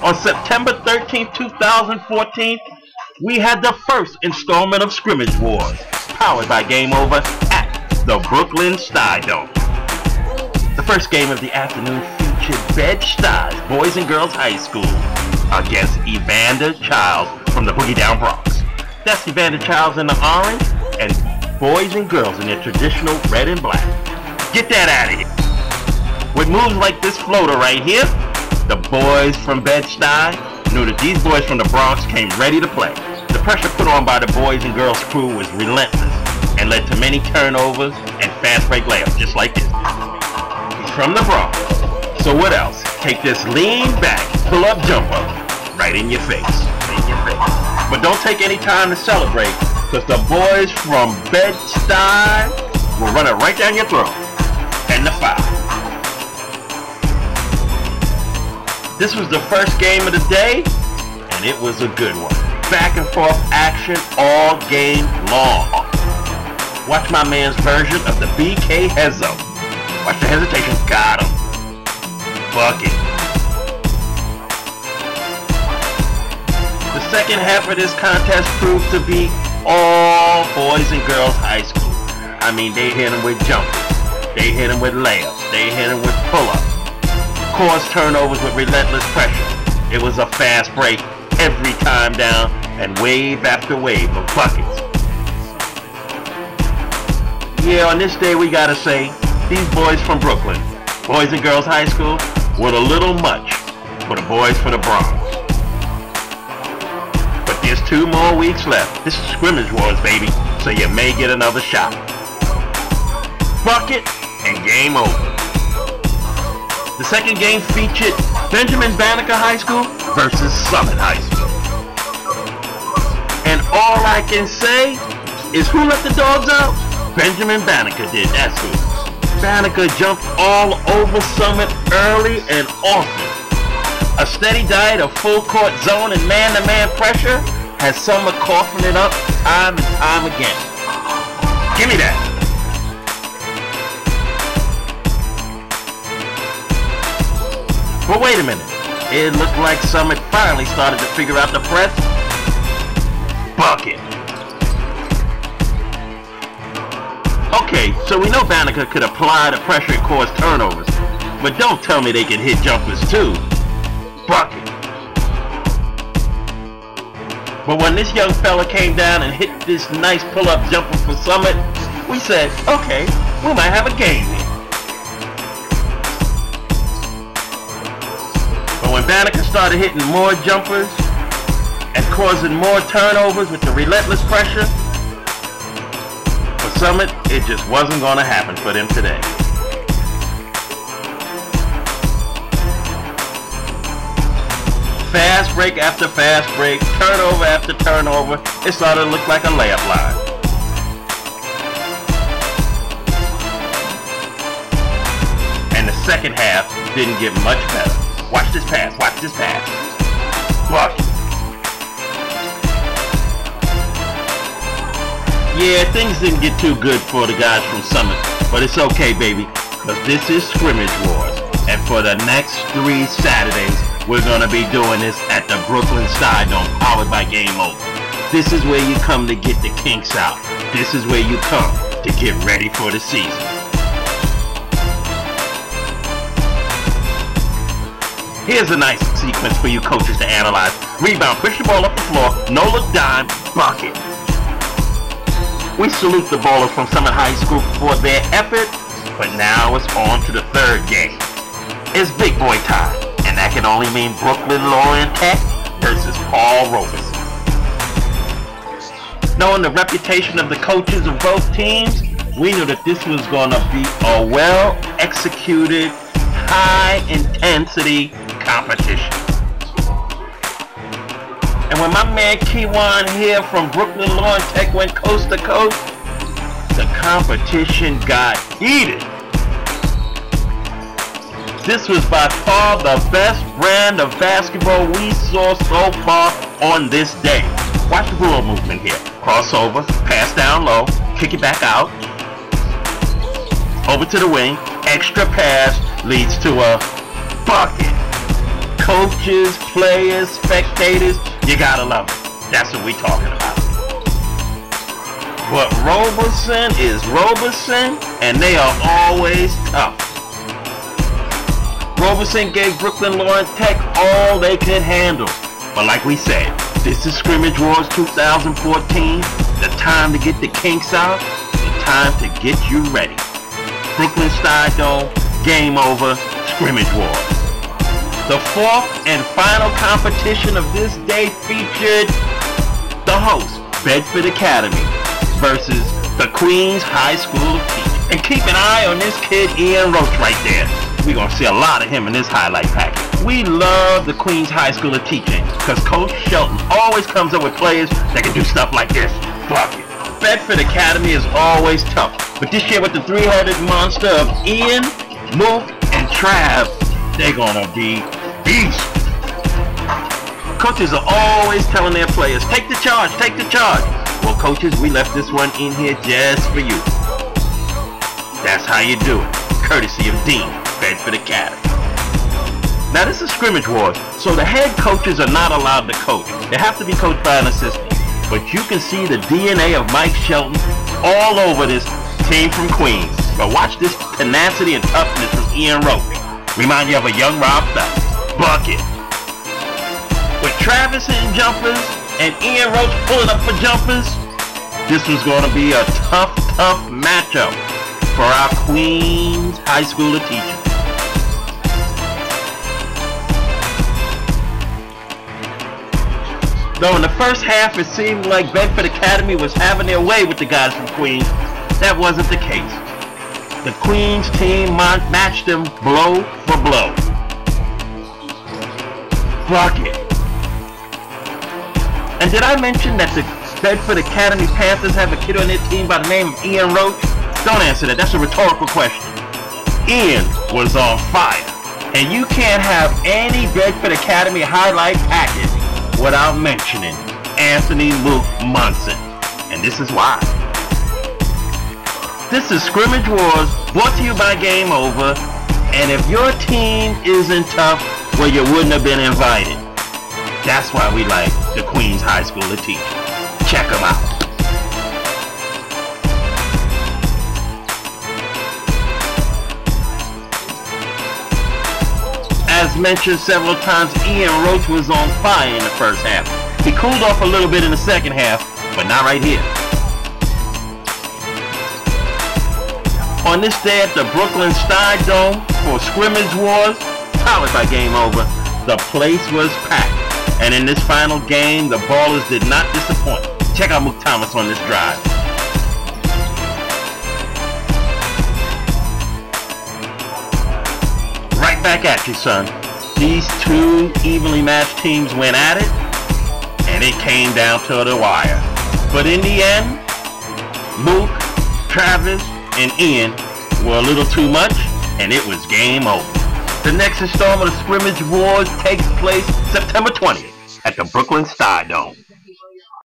On September 13th, 2014, we had the first installment of Scrimmage Wars, powered by Game Over at the Brooklyn Stuy Dome. The first game of the afternoon featured Bed-Stuy Boys and Girls High School against Evander Childs from the Boogie Down Bronx. That's Evander Childs in the orange and Boys and Girls in their traditional red and black. Get that out of here. With moves like this floater right here, the boys from Bed-Stuy knew that these boys from the Bronx came ready to play. The pressure put on by the Boys and Girls crew was relentless and led to many turnovers and fast break layups, just like this. He's from the Bronx, so what else? Take this lean back, pull up jumper right in your face. But don't take any time to celebrate, because the boys from Bed-Stuy will run it right down your throat. And the foul. This was the first game of the day, and it was a good one. Back and forth action all game long. Watch my man's version of the BK Hezzo. Watch the hesitation. Got him. Bucket. The second half of this contest proved to be all Boys and Girls High School. I mean, they hit him with jumpers. They hit him with layups. They hit him with pull-ups. Caused turnovers with relentless pressure. It was a fast break every time down and wave after wave of buckets. Yeah, on this day we gotta say, these boys from Brooklyn, Boys and Girls High School, were a little much for the boys from the Bronx. But there's 2 more weeks left. This is Scrimmage Wars, baby, so you may get another shot. Bucket and game over. The second game featured Benjamin Banneker High School versus Summit High School. And all I can say is who let the dogs out? Benjamin Banneker did, that's who. Banneker jumped all over Summit early and often. A steady diet of full court zone and man-to-man pressure has Summit coughing it up time and time again. Give me that. But wait a minute, it looked like Summit finally started to figure out the press. Bucket. Okay, so we know Banneker could apply the pressure and cause turnovers, but don't tell me they can hit jumpers too. Bucket. But when this young fella came down and hit this nice pull-up jumper for Summit, we said, okay, we might have a game here. When Banneker started hitting more jumpers and causing more turnovers with the relentless pressure, for Summit, it just wasn't going to happen for them today. Fast break after fast break, turnover after turnover, it started to look like a layup line. And the second half didn't get much better. Watch this pass, watch this pass. Bucket. Yeah, things didn't get too good for the guys from Summit, but it's okay, baby, because this is Scrimmage Wars. And for the next 3 Saturdays, we're going to be doing this at the Brooklyn Stuy Dome, powered by Game Over. This is where you come to get the kinks out. This is where you come to get ready for the season. Here's a nice sequence for you coaches to analyze. Rebound, push the ball up the floor, no look dime, bucket. We salute the ballers from Summit High School for their effort, but now it's on to the third game. It's big boy time, and that can only mean Brooklyn Lauren Tech versus Paul Robeson. Knowing the reputation of the coaches of both teams, we knew that this was going to be a well-executed, high-intensity competition. And when my man Keywan here from Brooklyn Lauren Tech went coast to coast, the competition got heated. This was by far the best brand of basketball we saw so far on this day. Watch the ball movement here. Crossover, pass down low, kick it back out, over to the wing, extra pass leads to a bucket. Coaches, players, spectators, you gotta love it. That's what we talking about. But Roberson is Roberson, and they are always tough. Roberson gave Brooklyn Lawrence Tech all they could handle. But like we said, this is Scrimmage Wars 2014. The time to get the kinks out. The time to get you ready. Brooklyn Stuy Dome, game over, Scrimmage Wars. The fourth and final competition of this day featured the host, Bedford Academy, versus the Queens High School of Teaching. And keep an eye on this kid, Ian Roach, right there. We're going to see a lot of him in this highlight package. We love the Queens High School of Teaching because Coach Shelton always comes up with players that can do stuff like this. Fuck it. Bedford Academy is always tough, but this year with the three-headed monster of Ian, Mook, and Trav, they're going to be beasts. Coaches are always telling their players, take the charge, take the charge. Well, coaches, we left this one in here just for you. That's how you do it, courtesy of Dean, Bedford Academy. Now this is Scrimmage Wars, so the head coaches are not allowed to coach. They have to be coached by an assistant. But you can see the DNA of Mike Shelton all over this team from Queens. But watch this tenacity and toughness from Ian Roach. Remind you of a young Rob Phelps. Bucket. With Travis hitting jumpers and Ian Roach pulling up for jumpers, this was going to be a tough matchup for our Queens High School of Teaching. Though in the first half it seemed like Bedford Academy was having their way with the guys from Queens, that wasn't the case. The Queens team matched them blow for blow. Bucket. And did I mention that the Bedford Academy Panthers have a kid on their team by the name of Ian Roach? Don't answer that, that's a rhetorical question. Ian was on fire. And you can't have any Bedford Academy highlight package without mentioning Anthony Luke Munson. And this is why. This is Scrimmage Wars, brought to you by Game Over. And if your team isn't tough, well, you wouldn't have been invited. That's why we like the Queens High School of Teaching. Check them out. As mentioned several times, Ian Roach was on fire in the first half. He cooled off a little bit in the second half, but not right here. On this day at the Brooklyn Stuy Dome for Scrimmage Wars, powered by Game Over, the place was packed. And in this final game, the Ballers did not disappoint. Check out Mook Thomas on this drive. Right back at you, son. These two evenly matched teams went at it, and it came down to the wire. But in the end, Mook, Travis, and Ian were a little too much, and it was game over. The next installment of Scrimmage Wars takes place September 20th at the Brooklyn Stuy Dome.